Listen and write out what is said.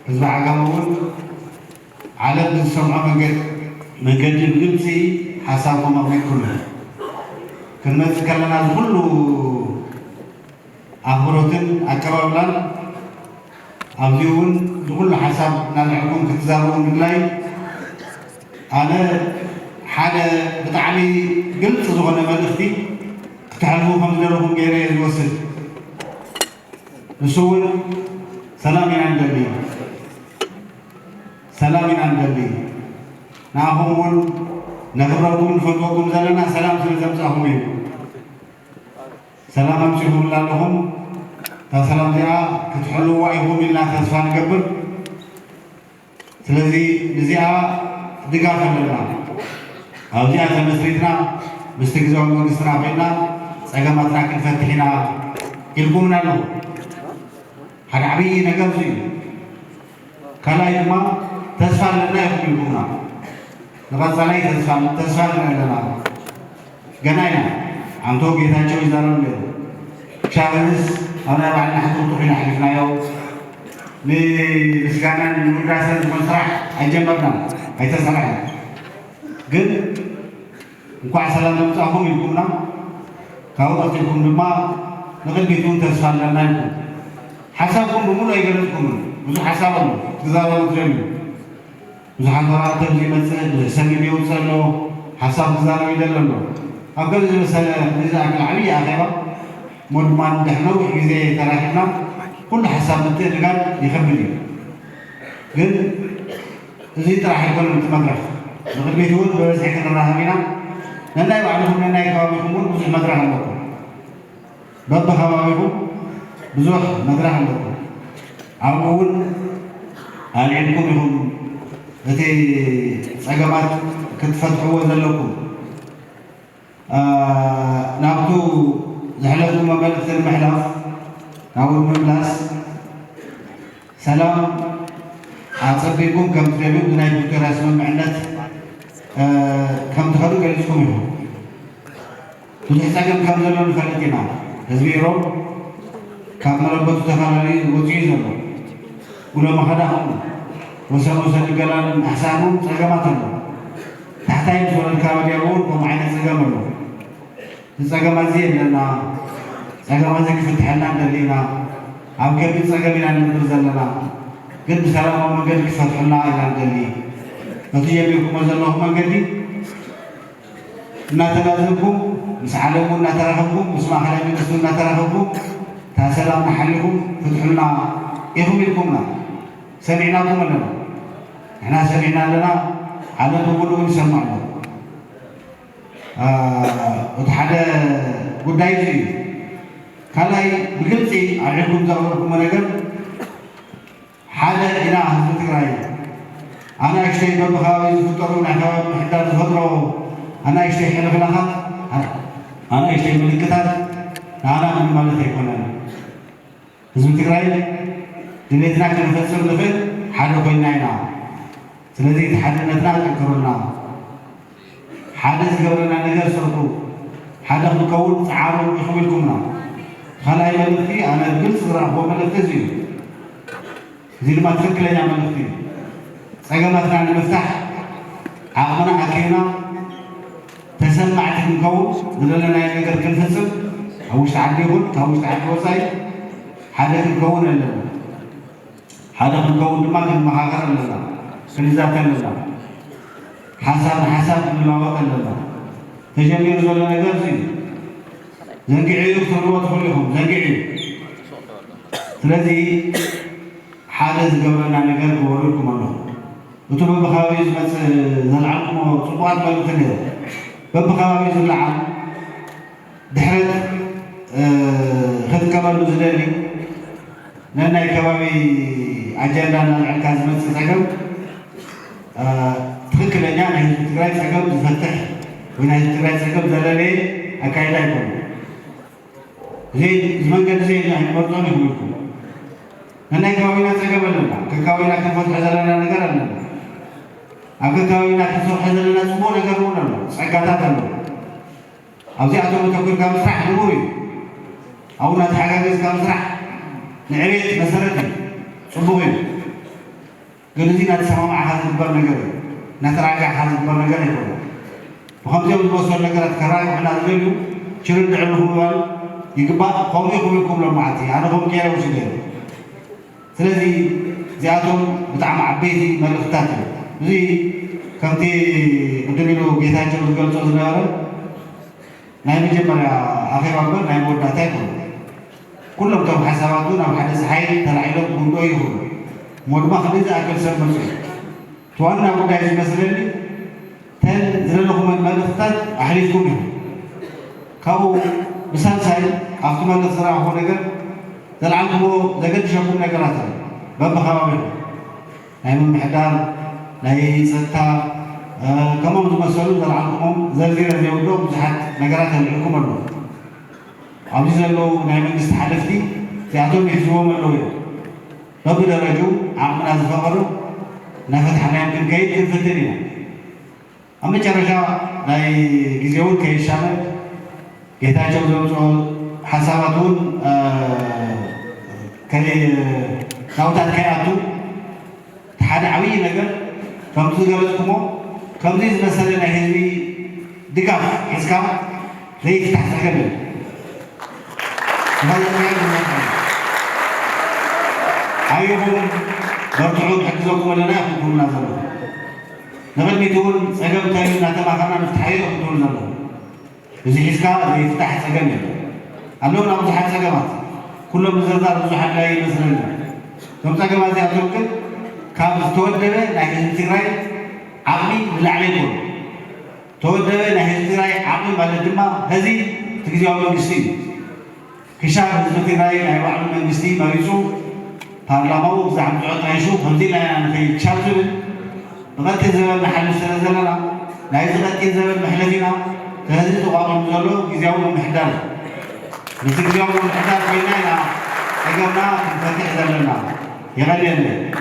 ህዝቢ ዓጋመውን ዓለም ዝሰምዖ መንገዲ ብግልፂ ሓሳብኩም ኣቕሪብኩም ክንመፅእ ከለና ዝኩሉ ኣኽብሮትን ኣቀባብላን ኣብዚ እውን ዝኩሉ ሓሳብ እናልዕልኩም ክትዛረቡ ምድላይ ኣነ ሓደ ብጣዕሚ ግልፂ ዝኾነ መልእኽቲ ክትሕልፉ ከም ዝደለኹም ገይረ እየ ዝወስድ ንሱ እውን ሰላም ኢና ንደሊ ሰላም ኢና ንደሊ ንኣኹም እውን ነኽብረኩም ንፈትወኩም ዘለና ሰላም ስለ ዘምፃኹም እዩ ሰላም ኣምፂኹም ኣለኹም እታ ሰላም እዚኣ ክትሕልዋ ኢኹም ኢልና ተስፋ ንገብር ስለዚ ንዚኣ ድጋፍ ኣለና ኣብዚኣ ተመስሪትና ምስቲ ግዜያዊ መንግስትና ኮይና ፀገማትና ክንፈትሕ ኢና ኢልኩምና ኣለኹ ሓደ ዓብዪ ነገር እዚ እዩ ካልኣይ ድማ ተስፋ ኣለና ኢኹም ኢልኩምና ንቐፃላይ ተስፋ ኣለና ገና ኢና ዓንቶ ጌታቸው ይዛረብ ነይሩ ሻብንስ ኣብ ናይ ባዕልና ሕቱቱ ኮይና ሓሊፍናዮ ንምስጋናን ንምውዳሰን ዝኾን ስራሕ ኣይጀመርና ኣይተሰራሕና ግን እንኳዕ ሰላም መምፃእኹም ኢልኩምና ካብኡ ቀፂልኩም ድማ ንቕድሚት እውን ተስፋ ኣለና ኢልኩም ሓሳብኩም ብምሉእ ኣይገለፅኩምን ብዙሕ ሓሳብ ኣሎ ትዛረቡ ትደልዩ ብዙሓት ወራቅቲ ዘይመፅእ ሰሚም የውፅእ ኣሎ ሓሳብ ትዛረብ ይደለ ኣሎ ኣብ ገለ ዝመሰለ ንዝኣክል ዓብዪ ኣኼባ ሞ ድማ ንድሕነው ግዜ ተራኺብና ኩሉ ሓሳብ ምትእድጋል ይከብድ እዩ ግን እዚ ጥራሕ ኣይኮነን እቲ መድረኽ ንቅድሚት እውን ብበዝሒ ክንራኸብ ኢና ነናይ ባዕልኩም ነናይ ከባቢኩም እውን ብዙሕ መድረኽ ኣለኩም በብከባቢኩም ብዙሕ መድረኽ ኣለኩም ኣብኡ እውን ኣልዒልኩም ኢኹም እቲ ፀገማት ክትፈትሕዎ ዘለኩም ናብቱ ዝሕለፍኩም መልእኽቲ ንምሕላፍ ናብኡ ንምምላስ ሰላም ኣፀቢቁም ከም ትደልዩ ብናይ ፕሪቶርያ ስምምዕነት ከም ትኸዱ ገሊፅኩም ኢኹም ብዙሕ ፀገም ከም ዘሎ ንፈልጥ ኢና ህዝቢ ኢሮብ ካብ መረበቱ ተፈላለዩ ወፂኡ ዘሎ ውሎ መኸዳ ከምኡ ወሰን ወሰን ገላን ኣሕሳኑን ፀገማት ኣሎ ታሕታይ ምስ ወረድካ ወዲያ እውን ከምኡ ዓይነት ፀገም ኣሎ ፀገማት እዚ የለና ፀገማት እዚ ክፍትሐልና እንደሊና ኣብ ከቢድ ፀገም ኢና ንነብር ዘለና ግን ብሰላማዊ መንገዲ ክፈትሑልና ኢና እንደሊ እቲ ጀሚርኩሞ ዘለኹም መንገዲ እናተናዘብኩም ምስ ዓለሙ እናተራኸብኩም ምስ ማእኸላይ መንግስቲ እናተራኸብኩም እታ ሰላም ናሓሊኩም ፍትሑልና ኢኹም ኢልኩምና ሰሚዕናኩም ኣለና ንሕና ሰሚዕና ኣለና ዓለም እውን እውን ይሰማዕ ኣሎ እቲ ሓደ ጉዳይ እዚ እዩ ካልኣይ ብግልፂ ኣልዒልኩም ዘቕረብኩሞ ነገር ሓደ ኢና ህዝቢ ትግራይ ኣናእሽተይ በብኸባቢ ዝፍጠሩ ናይ ከባቢ ምሕዳር ዝፈጥሮ ኣናእሽተይ ሕልኽላኻት ኣናእሽተይ ምልክታት ንኣና ምን ማለት ኣይኮነን ህዝቢ ትግራይ ድሌትና ክንፈፅም ንኽእል ሓደ ኮይና ኢና ስለዚ እቲ ሓድነትና ጠንክሩልና ሓደ ዝገብረና ነገር ስርሑ ሓደ ክንከውን ፀዓሩ ኢኹም ኢልኩምና ካልኣይ መልእኽቲ ኣነ ብግልፂ ዝረኽቦ መልእኽቲ እዚ እዩ እዚ ድማ ትክክለኛ መልእኽቲ እዩ ፀገማትና ንምፍታሕ ዓቕምና ኣኪብና ተሰማዕቲ ክንከውን ዝደለናዮ ነገር ክንፍፅም ኣብ ውሽጢ ዓዲ ይኹን ካብ ውሽጢ ዓዲ ወፃኢ ሓደ ክንከውን ኣለና ሓደ ክንከውን ድማ ክንመኻኸር ኣለና ክንዛተ ኣለና ሓሳብ ንሓሳብ ክንለዋወጥ ኣለና ተጀሚሩ ዘሎ ነገር እዚ ዘንጊዕ እዩ ክትብልዎ ትኽእሉ ኢኹም ዘንጊዕ እዩ ስለዚ ሓደ ዝገብረና ነገር ክበሩ ኢልኩም ኣለኹ እቲ በብኸባቢኡ ዝመፅእ ዘለዓልኩሞ ፅቡቃት መልእኽቲ ነይሩ በብኸባቢኡ ዝለዓል ድሕረት ክትቀበሉ ዝደሊ ነናይ ከባቢ ኣጀንዳ እናልዕልካ ዝመፅእ ፀገም ትክክለኛ ናይ ህዝቢ ትግራይ ፀገም ዝፈትሕ ወይ ናይ ህዝቢ ትግራይ ፀገም ዘለለየ ኣካይዳ ኣይኮኑ እዚ መንገዲ እዚ ኣይንመርፆን ይኽእሉ ኢልኩም ነናይ ከባቢና ፀገም ኣለና ከከባቢና ክንፈትሖ ዘለና ነገር ኣለና ኣብ ከከባቢና ክንሰርሖ ዘለና ፅቡቅ ነገር እውን ኣሎ ፀጋታት ኣሎ ኣብዚኣቶም ተኮርካ ምስራሕ ንቡር እዩ ኣብኡ እናተሓጋገዝካ ምስራሕ ንዕቤት መሰረት እዩ ፅቡቅ እዩ قلزي نتسمع هذا البرنامج نتراجع هذا البرنامج يقول وخمسة بوصل نقرأ كراي وحنا نقولوا شنو نعمله هو يقبل قومي لكم لمعتي أنا قوم كيا وشدير سلذي زيادهم بتعم عبيتي ملفتاتي زي كنتي قدميلو جيتاج وقال صوزناره نايم جمرة أخي وابر نايم وداتي كلهم كم حساباتون أو حدث حي تلعيلهم كله يهون مودما خليز أكل سر مسؤول توانا بداية مسألة تل زلهم الملفتات أحرزكم كابو بسان ساي أفتما نصرا هو نجر تلعبوا زجاج شابون نجراته بابا خبابين نايم محدار ناي ستا كمان مسؤول تلعبهم زلزلة زيودو بزحت نجراته الحكومة له عاوز له نايم استحلفتي تعطون يحسبون له بابا درجو عمنا زفقرو نفتح نايم من كيد تفترينا أما جرجا ناي جزيون كيشامل ጌታቸው ዘምጾ ሐሳባቱን ናውታት ከያቱ ሓደ ዓብዪ ነገር ከምቲ ዝገለጽኩሞ ከምዚ ዝመሰለ ናይ ህዝቢ ድጋፍ ሒዝካ ዘይፍታሕ ዘገብል ዓይኹም በርትዑ ክሕግዘኩም ኣለና ኢኹም ትብሉና ዘሎ ንቕድሚት እውን ፀገም እንታዩ እናተማኸርና ንፍትሓ ኢኹም ትብሉ ዘሎ እዚ ሒዝካ ዘይፍታሕ ፀገም የለን ኣለውና ብዙሓት ፀገማት ኩሎም ዝዝርዛር ብዙሓት ላይ ይመስለና እቶም ፀገማት እዚኣቶም ግን ካብ ዝተወደበ ናይ ህዝቢ ትግራይ ዓቕሚ ንላዕሊ ይኮኑ ተወደበ ናይ ህዝቢ ትግራይ ዓቕሚ ማለት ድማ ህዚ እቲ ግዝያዊ መንግስቲ እዩ ክሻብ ህዝቢ ትግራይ ናይ ባዕሉ መንግስቲ መሪፁ ፓርላማው ብዛዕባ ምፅዖት ጣይሹ ከምዚ ኢልና ኢና ንኸይድ ክሻብ ዝብል ብቐጢን ዘበል ንሓልፍ ስለ ዘለና ናይ ዝቐጢን ዘበል መሕለፍ ኢና هذه تقارن زلوا جزاؤهم محدار بس جزاؤهم محدار بيننا إجابنا فتح زلنا يغلي